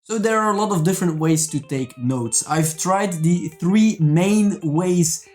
So there are a lot of different ways to take notes. I've tried the 3 main ways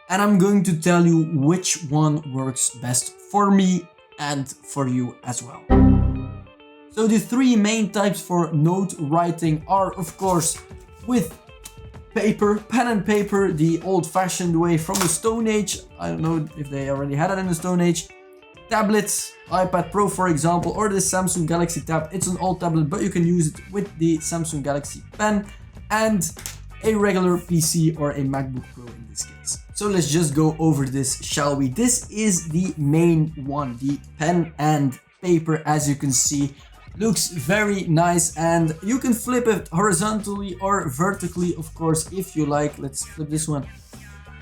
and I'm going to tell you which one works best for me and for you as well. So the 3 main types for note writing are, of course, with paper, pen and paper, the old-fashioned way from the Stone Age. I don't know if they already had it in the Stone Age. Tablets, iPad Pro for example, or the Samsung Galaxy Tab. It's an old tablet, but you can use it with the Samsung Galaxy Pen and a regular PC or a MacBook Pro in this case. So let's just go over this, shall we? This is the main one, the pen and paper, as you can see. Looks very nice and you can flip it horizontally or vertically, of course, if you like. Let's flip this one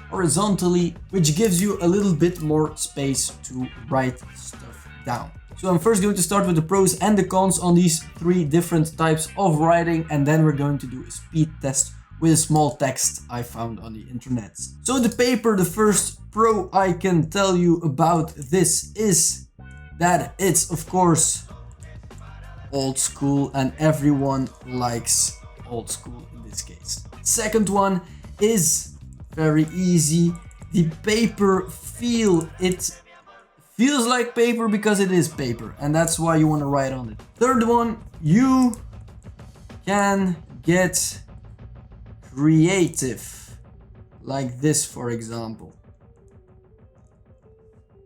horizontally, which gives you a little bit more space to write stuff down. So I'm first going to start with the pros and the cons on these 3 different types of writing, and then we're going to do a speed test with a small text I found on the internet. So the paper, the first pro I can tell you about this is that it's, of course, old school, and everyone likes old school in this case. Second one is very easy. The paper feel, it feels like paper because it is paper, and that's why you want to write on it. Third one, you can get creative, like this for example.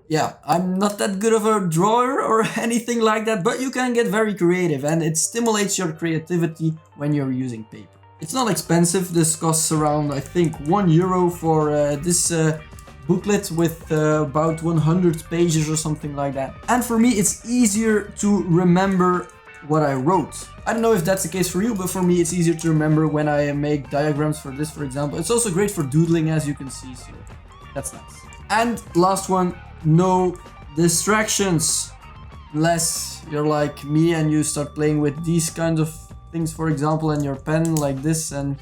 Yeah, I'm not that good of a drawer or anything like that, but you can get very creative and it stimulates your creativity when you're using paper. It's not expensive. This costs around, I think, €1 for this booklet with about 100 pages or something like that. And for me, it's easier to remember what I wrote. I don't know if that's the case for you, but for me, it's easier to remember when I make diagrams for this, for example. It's also great for doodling, as you can see, so that's nice. And last one, no distractions, unless you're like me and you start playing with these kinds of things, for example, and your pen like this, and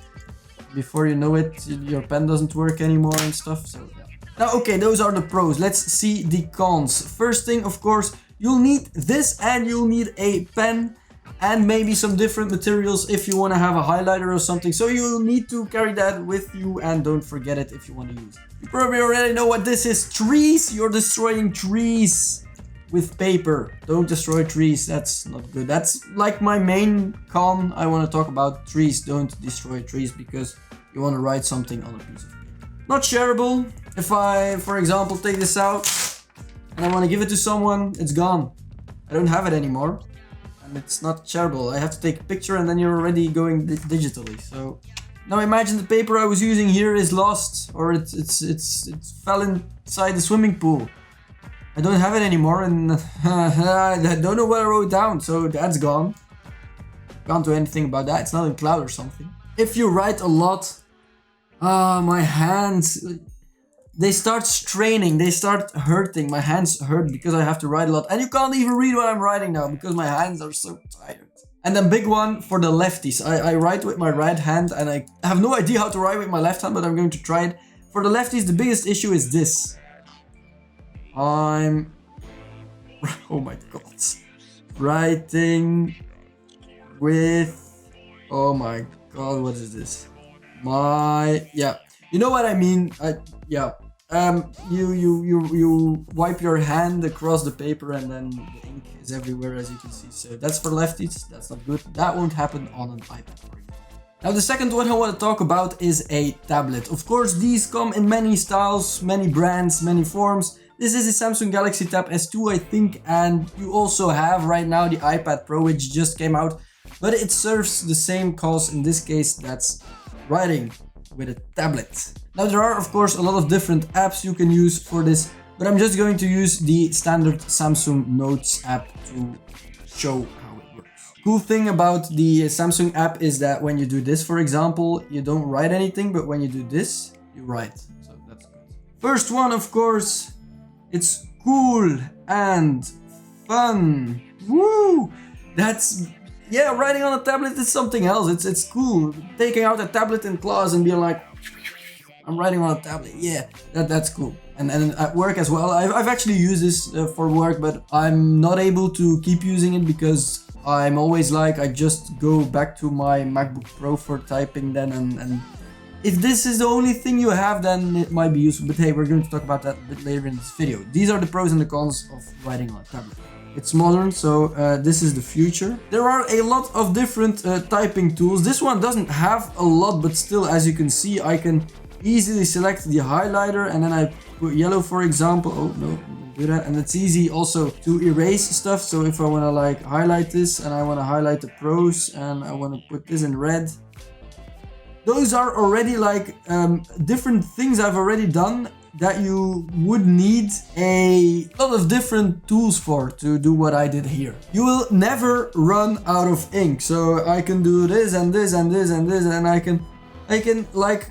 before you know it, your pen doesn't work anymore and stuff. So yeah. Now, okay, those are the pros. Let's see the cons. First thing, of course, you'll need this, and you'll need a pen and maybe some different materials if you want to have a highlighter or something. So you'll need to carry that with you, and don't forget it if you want to use it. You probably already know what this is. Trees. You're destroying trees with paper. Don't destroy trees. That's not good. That's like my main con. I want to talk about trees. Don't destroy trees because you want to write something on a piece of paper. Not shareable. If I, for example, take this out and I want to give it to someone, it's gone. I don't have it anymore. And it's not shareable. I have to take a picture and then you're already going digitally. So now imagine the paper I was using here is lost, or it fell inside the swimming pool. I don't have it anymore, and I don't know what I wrote down, so that's gone. Can't do anything about that. It's not in cloud or something. If you write a lot, my hands, they start straining, they start hurting. My hands hurt because I have to write a lot. And you can't even read what I'm writing now because my hands are so tired. And then big one for the lefties. I write with my right hand and I have no idea how to write with my left hand, but I'm going to try it. For the lefties, the biggest issue is this. I'm... Oh my god. Writing with... Oh my god, what is this? Yeah. You know what I mean? Yeah. You wipe your hand across the paper and then the ink is everywhere, as you can see. So that's for lefties. That's not good. That won't happen on an iPad, for example. Now the second one I want to talk about is a tablet. Of course, these come in many styles, many brands, many forms. This is the Samsung Galaxy Tab S2, I think, and you also have right now the iPad Pro, which just came out, but it serves the same cause in this case. That's writing with a tablet. Now there are, of course, a lot of different apps you can use for this, but I'm just going to use the standard Samsung Notes app to show how it works. Cool thing about the Samsung app is that when you do this, for example, you don't write anything, but when you do this, you write. So that's good. First one, of course, it's cool and fun. Woo! That's... Yeah, writing on a tablet is something else. It's cool. Taking out a tablet in class and being like, I'm writing on a tablet. Yeah, that's cool. And at work as well. I've actually used this for work, but I'm not able to keep using it because I'm always like, I just go back to my MacBook Pro for typing then, and if this is the only thing you have, then it might be useful. But hey, we're going to talk about that a bit later in this video. These are the pros and the cons of writing on a tablet. It's modern, so this is the future. There are a lot of different typing tools. This one doesn't have a lot, but still, as you can see, I can easily select the highlighter and then I put yellow, for example. Oh no, don't do that. And it's easy also to erase stuff. So if I want to like highlight this and I want to highlight the pros and I want to put this in red, those are already like different things I've already done that you would need a lot of different tools for to do what I did here. You will never run out of ink. So I can do this and this and this and this, and I can like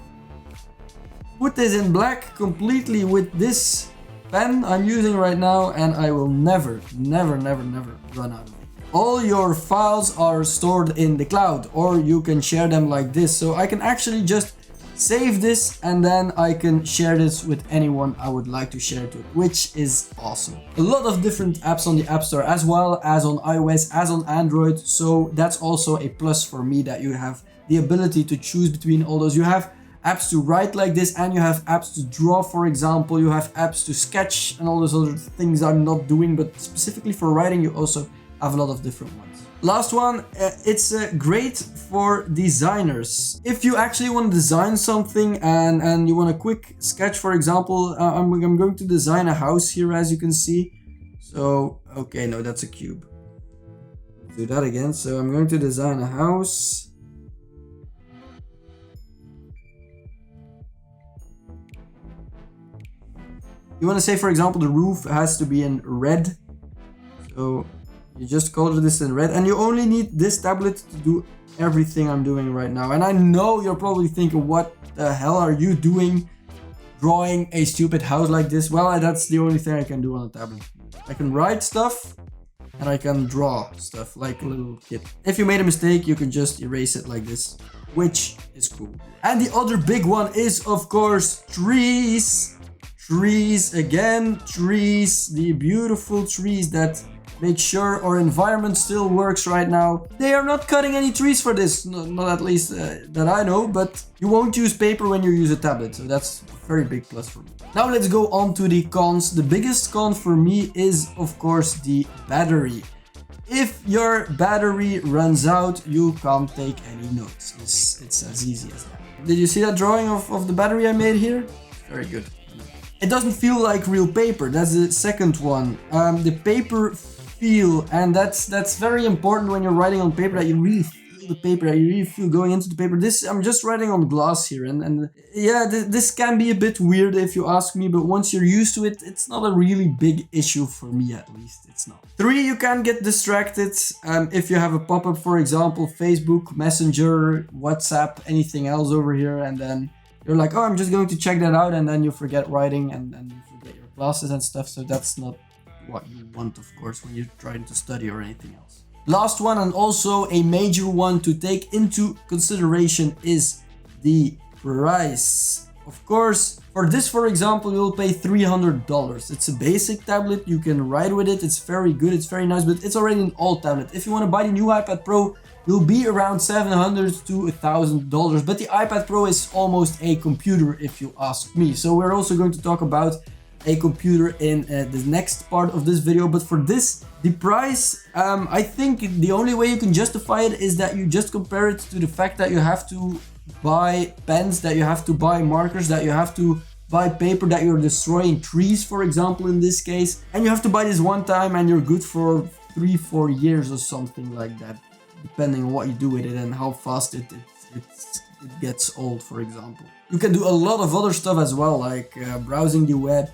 put this in black completely with this pen I'm using right now, and I will never run out of ink. All your files are stored in the cloud, or you can share them like this. So I can actually just save this and then I can share this with anyone I would like to share it with, which is awesome. A lot of different apps on the App Store, as well as on iOS, as on Android. So that's also a plus for me, that you have the ability to choose between all those. You have apps to write like this, and you have apps to draw, for example. You have apps to sketch and all those other things I'm not doing, but specifically for writing, you also have a lot of different ones. Last one, it's great for designers. If you actually want to design something and you want a quick sketch, for example, I'm going to design a house here, as you can see. So, okay, no, that's a cube. Let's do that again. So I'm going to design a house. You want to say, for example, the roof has to be in red. So you just color this in red, and you only need this tablet to do everything I'm doing right now. And I know you're probably thinking, what the hell are you doing drawing a stupid house like this? Well, that's the only thing I can do on a tablet. I can write stuff and I can draw stuff like a little kid. If you made a mistake, you can just erase it like this, which is cool. And the other big one is, of course, trees. Trees again, trees, the beautiful trees that make sure our environment still works right now. They are not cutting any trees for this, not at least that I know, but you won't use paper when you use a tablet, so that's a very big plus for me. Now let's go on to the cons. The biggest con for me is, of course, the battery. If your battery runs out, you can't take any notes. It's as easy as that. Did you see that drawing of the battery I made here? Very good. It doesn't feel like real paper. That's the second one. The paper feel, and that's very important when you're writing on paper, that you really feel the paper, that you really feel going into the paper. This, I'm just writing on glass here, and yeah, this can be a bit weird if you ask me, but once you're used to it, it's not a really big issue for me, at least. It's not. 3, you can get distracted if you have a pop-up, for example, Facebook, Messenger, WhatsApp, anything else over here, and then you're like, oh, I'm just going to check that out, and then you forget writing and you forget your classes and stuff. So that's not what you want, of course, when you're trying to study or anything else. Last one, and also a major one to take into consideration, is the price. Of course, for this, for example, you'll pay $300. It's a basic tablet. You can write with it. It's very good. It's very nice, but it's already an old tablet. If you want to buy the new iPad Pro, you'll be around $700 to $1,000, but the iPad Pro is almost a computer, if you ask me. So we're also going to talk about a computer in the next part of this video. But for this, the price, I think the only way you can justify it is that you just compare it to the fact that you have to buy pens, that you have to buy markers, that you have to buy paper, that you're destroying trees, for example, in this case, and you have to buy this one time and you're good for 3-4 years or something like that, depending on what you do with it and how fast it gets old, for example. You can do a lot of other stuff as well, like browsing the web,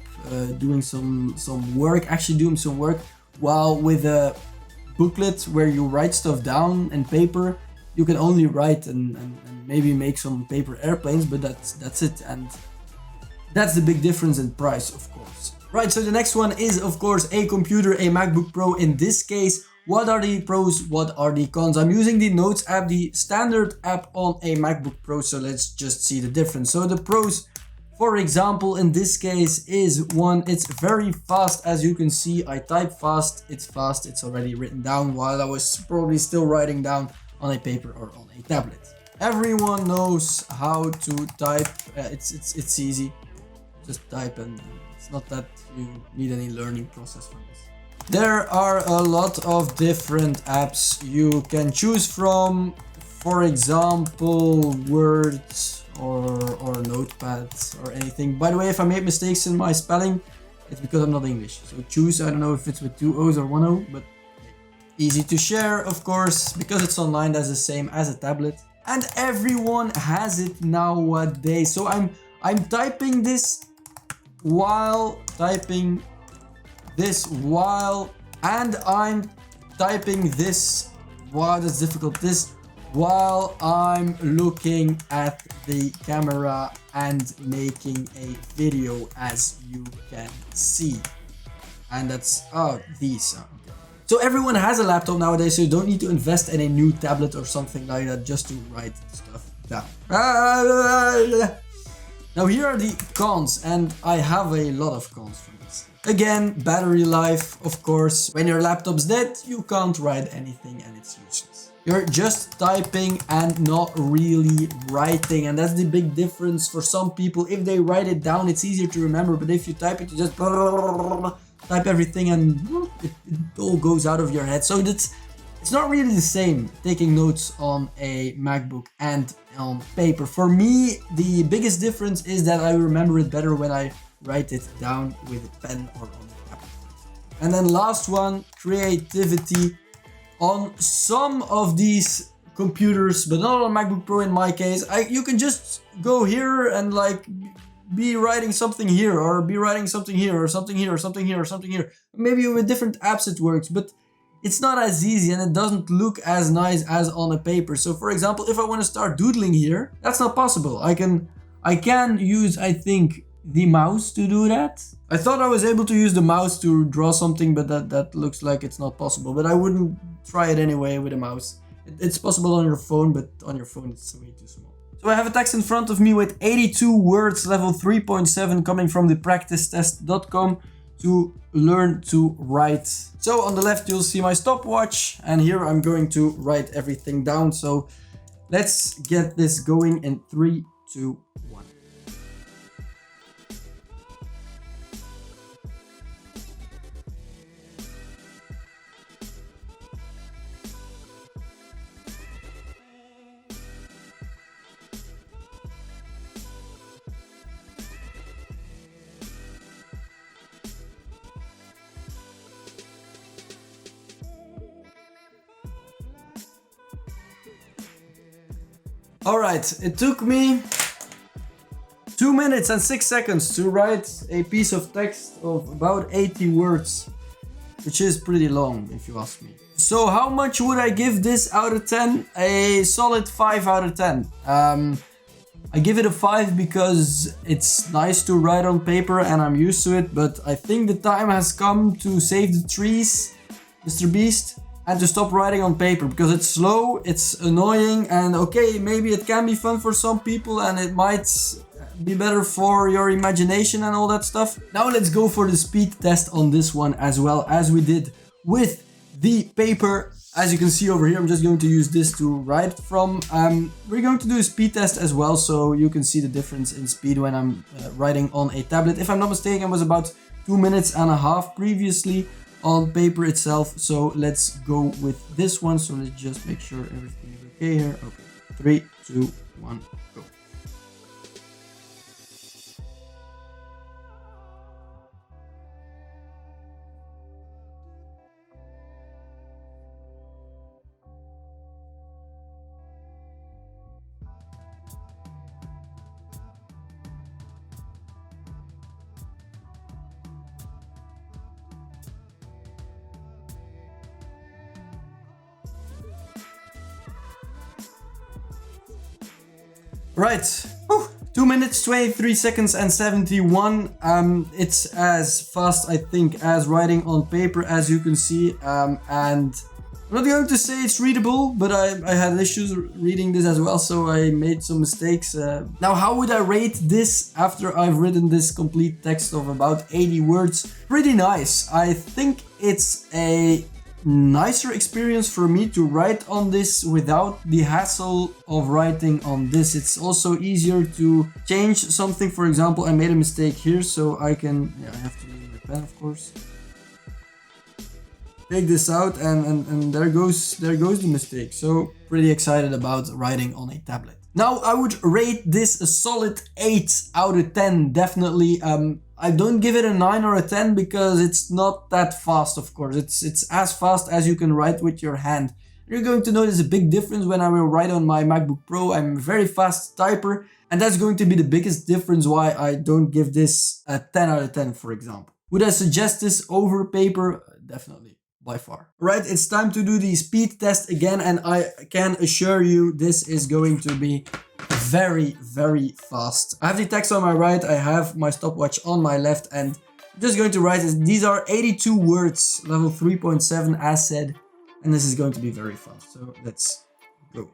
doing some work, actually doing some work, while with a booklet where you write stuff down and paper, you can only write and maybe make some paper airplanes, but that's it, and that's the big difference in price, of course. Right, so the next one is, of course, a computer, a MacBook Pro in this case. What are the pros? What are the cons? I'm using the Notes app, the standard app on a MacBook Pro, so let's just see the difference. So the pros, For example, in this case is one, it's very fast. As you can see, I type fast, it's already written down while I was probably still writing down on a paper or on a tablet. Everyone knows how to type, it's easy, just type, and it's not that you need any learning process for this. There are a lot of different apps you can choose from, for example, Words, or notepads or anything. By the way, if I make mistakes in my spelling, it's because I'm not English. So choose, I don't know if it's with 2 O's or 1 O, but easy to share, of course, because it's online, that's the same as a tablet. And everyone has it nowadays. So I'm typing this while typing this and I'm typing this, wow, that's difficult, this while I'm looking at the camera and making a video, as you can see. And that's, oh, these are okay. So everyone has a laptop nowadays, so you don't need to invest in a new tablet or something like that just to write stuff down. Now here are the cons, and I have a lot of cons for this. Again, battery life, of course. When your laptop's dead, you can't write anything and it's useless. You're just typing and not really writing, and that's the big difference for some people. If they write it down, it's easier to remember, but if you type it, you just type everything and it all goes out of your head. So it's not really the same taking notes on a MacBook and on paper. For me, the biggest difference is that I remember it better when I write it down with a pen or on a tablet. And then last one, creativity. On some of these computers, but not on MacBook Pro in my case, you can just go here and like be writing something here, or be writing something here, or something here, or something here, or something here. Maybe with different apps it works, but it's not as easy and it doesn't look as nice as on a paper. So for example, if I want to start doodling here, that's not possible. I can use, I think, the mouse to do that. I thought I was able to use the mouse to draw something, but that looks like it's not possible. But I wouldn't try it anyway with a mouse. It's possible on your phone, but on your phone it's way too small. So I have a text in front of me with 82 words, level 3.7, coming from the practicetest.com to learn to write. So on the left you'll see my stopwatch, and here I'm going to write everything down. So let's get this going in 3, 2, 1. Alright, it took me 2 minutes and 6 seconds to write a piece of text of about 80 words, which is pretty long if you ask me. So how much would I give this out of 10? A solid 5 out of 10. I give it a 5 because it's nice to write on paper and I'm used to it, but I think the time has come to save the trees, Mr. Beast, and to stop writing on paper, because it's slow, it's annoying, and okay, maybe it can be fun for some people and it might be better for your imagination and all that stuff. Now let's go for the speed test on this one as well as we did with the paper. As you can see over here, I'm just going to use this to write from. We're going to do a speed test as well, so you can see the difference in speed when I'm writing on a tablet. If I'm not mistaken, it was about 2 minutes and a half previously on paper itself. So let's go with this one. So let's just make sure everything is okay here. Okay, 3, 2, 1, go. Right, 2 minutes, 23 seconds and 71. It's as fast, I think, as writing on paper, as you can see. And I'm not going to say it's readable, but I had issues reading this as well, so I made some mistakes. Now, how would I rate this after I've written this complete text of about 80 words? Pretty nice. I think it's a nicer experience for me to write on this without the hassle of writing on this. It's also easier to change something. For example, I made a mistake here, so I can, I have to use my pen, of course. Take this out and there goes the mistake. So pretty excited about writing on a tablet. Now I would rate this a solid 8 out of 10, definitely. I don't give it a 9 or a 10 because it's not that fast, of course. It's as fast as you can write with your hand. You're going to notice a big difference when I will write on my MacBook Pro. I'm a very fast typer, and that's going to be the biggest difference why I don't give this a 10 out of 10, for example. Would I suggest this over paper? Definitely. By far. Right, it's time to do the speed test again, and I can assure you this is going to be very, very fast. I have the text on my right, I have my stopwatch on my left, and I'm just going to write this. These are 82 words, level 3.7 as said, and this is going to be very fast. So let's go.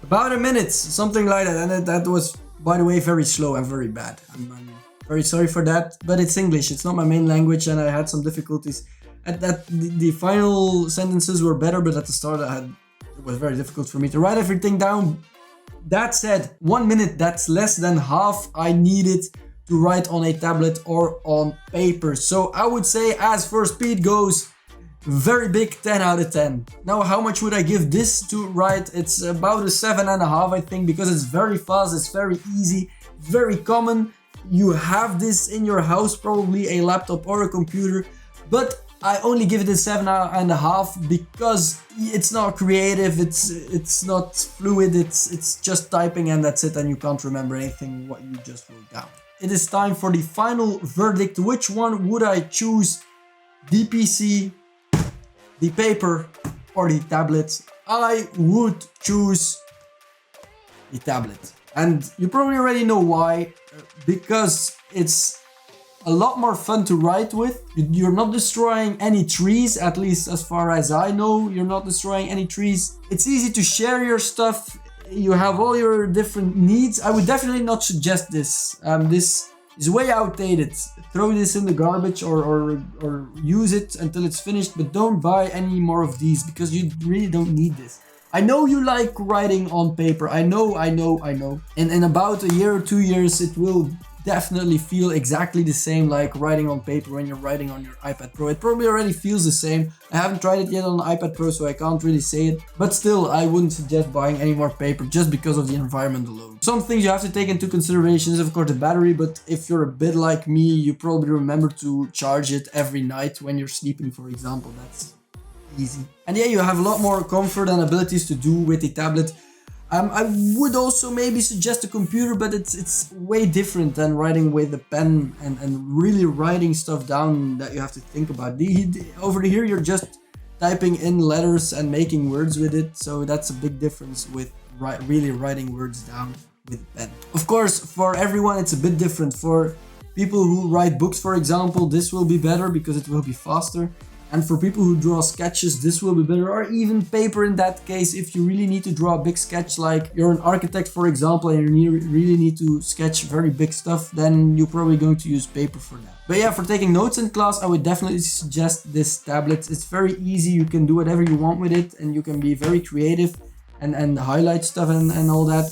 About a minute, something like that, and that was, by the way, very slow and very bad. I'm very sorry for that, but it's English, it's not my main language, and I had some difficulties. At that, the final sentences were better, but at the start it was very difficult for me to write everything down. That said, 1 minute, that's less than half I needed to write on a tablet or on paper. So I would say, as for speed goes, very big 10 out of 10. Now, how much would I give this to write? It's about a 7.5, I think, because it's very fast, it's very easy, very common. You have this in your house, probably a laptop or a computer, but I only give it a 7.5 because it's not creative, it's not fluid, it's just typing and that's it, and you can't remember anything what you just wrote down. It is time for the final verdict. Which one would I choose? The PC, the paper, or the tablet? I would choose the tablet. And you probably already know why. Because it's a lot more fun to write with. You're not destroying any trees, at least as far as I know, you're not destroying any trees. It's easy to share your stuff. You have all your different needs. I would definitely not suggest this. This is way outdated. Throw this in the garbage or use it until it's finished, but don't buy any more of these because you really don't need this. I know you like writing on paper. I know. And in about a year or 2 years, it will definitely feel exactly the same like writing on paper when you're writing on your iPad Pro. It probably already feels the same. I haven't tried it yet on the iPad Pro, so I can't really say it. But still, I wouldn't suggest buying any more paper just because of the environment alone. Some things you have to take into consideration is, of course, the battery. But if you're a bit like me, you probably remember to charge it every night when you're sleeping, for example. That's easy. And yeah, you have a lot more comfort and abilities to do with the tablet. I would also maybe suggest a computer, but it's way different than writing with a pen and really writing stuff down that you have to think about. Over here, you're just typing in letters and making words with it, so that's a big difference with really writing words down with a pen. Of course, for everyone, it's a bit different. For people who write books, for example, this will be better because it will be faster. And for people who draw sketches, this will be better, or even paper in that case. If you really need to draw a big sketch, like you're an architect, for example, and you really need to sketch very big stuff, then you're probably going to use paper for that. But yeah, for taking notes in class, I would definitely suggest this tablet. It's very easy, you can do whatever you want with it, and you can be very creative and highlight stuff and all that,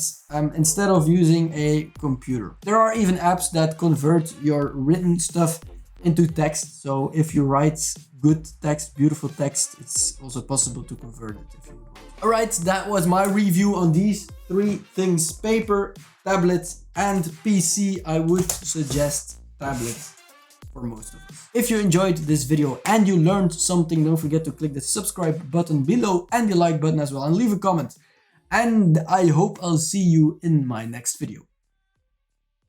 instead of using a computer. There are even apps that convert your written stuff into text, so if you write good text, beautiful text, it's also possible to convert it if you want. Alright, that was my review on these 3 things: paper, tablet, and PC. I would suggest tablet for most of us. If you enjoyed this video and you learned something, don't forget to click the subscribe button below and the like button as well, and leave a comment. and I hope I'll see you in my next video.